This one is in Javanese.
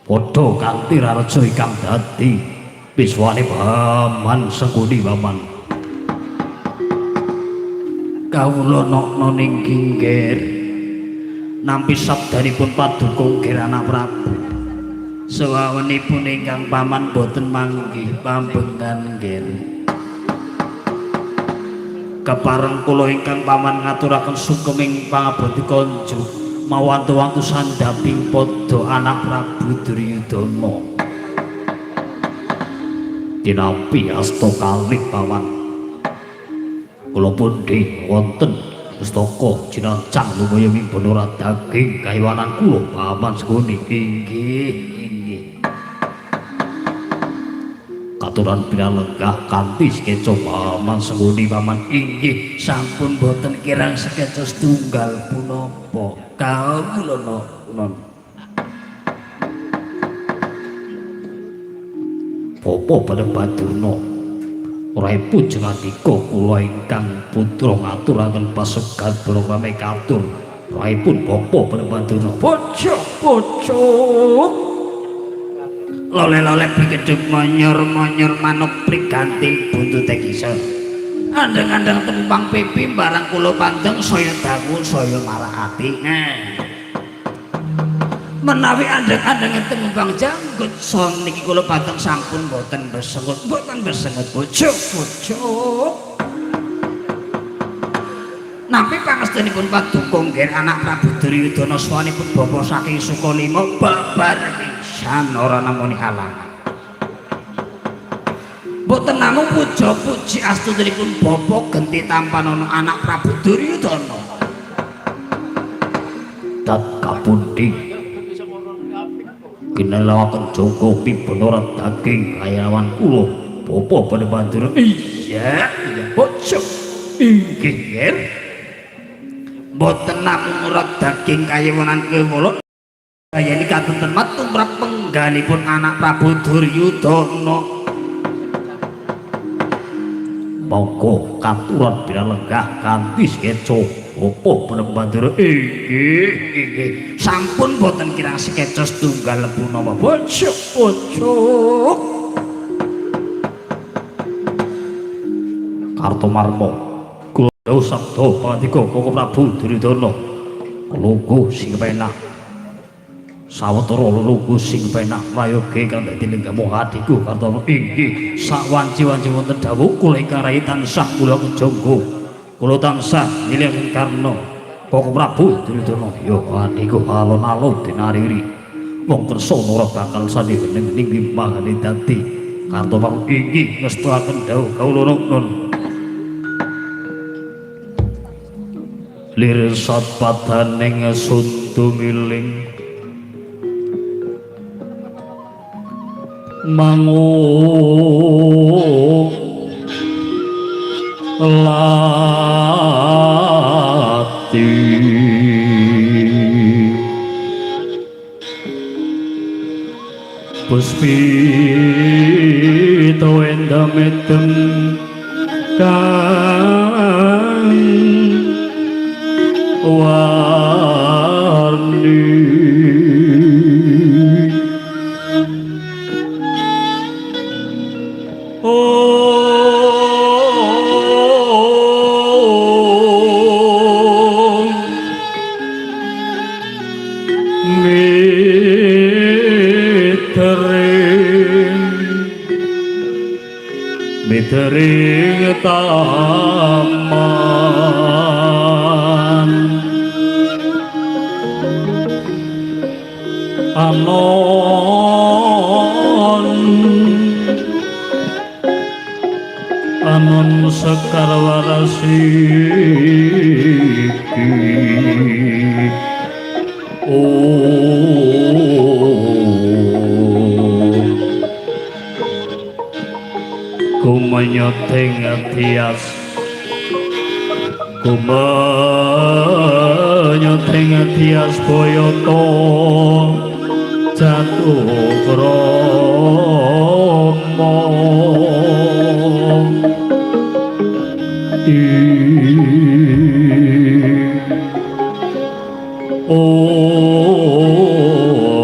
padha kanthi rareja ingkang dadi wiswane Paman Sengkuni Paman. Kawula nokna ning kinggir nampi sabdanipun Paduka Ger Anak Prabu. Sawawenipun ingkang Paman boten manggih pambengan nggir. Kepareng kula ingkang Paman ngaturaken sukeming pangabdi konjuk mawantu-wantu sandhaping padha anak Prabu Duryudana. Tinampi asta kalih Paman. Kula pundhi wonten pustaka jinancang lumaya mimbana daging kayiwanan kula Paman Sengkuni. Inggih. Katuran pinalenggah kanthi sekeca Paman Sengkuni Paman. Inggih sampun boten kirang sekeca setunggal punapa kawula nuwun. Bapa Padabadurna Raipun jengandika kula ingkang putra ngaturaken pasegan brahmane katur. Raipun Bapa Padabadurna bocok-bocok lole-lole pikedhuk monyor-monyor manuk priganti buntute kisah. Andeng-andeng tumpang pipi barang kula pandeng saya dangu saya marahati. Menawi andeng-andeng tumpang janggut son niki kula pandeng sampun boten besengut bocok-bocok. Nampi pangestunipun Paduka Ger Anak Prabu Duryudana swanipun bapa saking Sukalima babar pisan ora namuni halangan. Mboten namung puja-puji astutunipun bapa genti tampanana Anak Prabu Duryudana. Dat kapundi kinelawaken jaga pibana daging kayawan kula bapa Padabadurna. Iya bocok inggih Ger. Mboten namung urat daging kayawanan kula kayani katonten tumrap penggalipun Anak Prabu Duryudana. Monggo katuran pinalenggah kanthi sekeca Bapa Padabadurna. Inggih sampun boten kirang sekeca setunggal punapa bocok-bocok. Kartomarma kula sabda pandika Kakang Prabu Duryudana lungguh sing penak sawetara lungguh sing penak prayoga kang dadi linggamu adiku Kartomarma. Inggih sawanci-wanci wonten dawuh kula ingkang rayi tansah kula kejangga kula tansah nyilih karna Kakang Prabu Duryudana. Ya adiku alon-alon dinariri wong kersa ora bakal sandi ning limpahane dadi Kartomarma. Inggih ngestakaken dawuh kawula nuwun. Lir sapadaning suntumiling mangu lati puspita endametem kang warni mitering taman anon sekar warasiki kumanyoteng tias kumanyoteng tias boyoto jatuh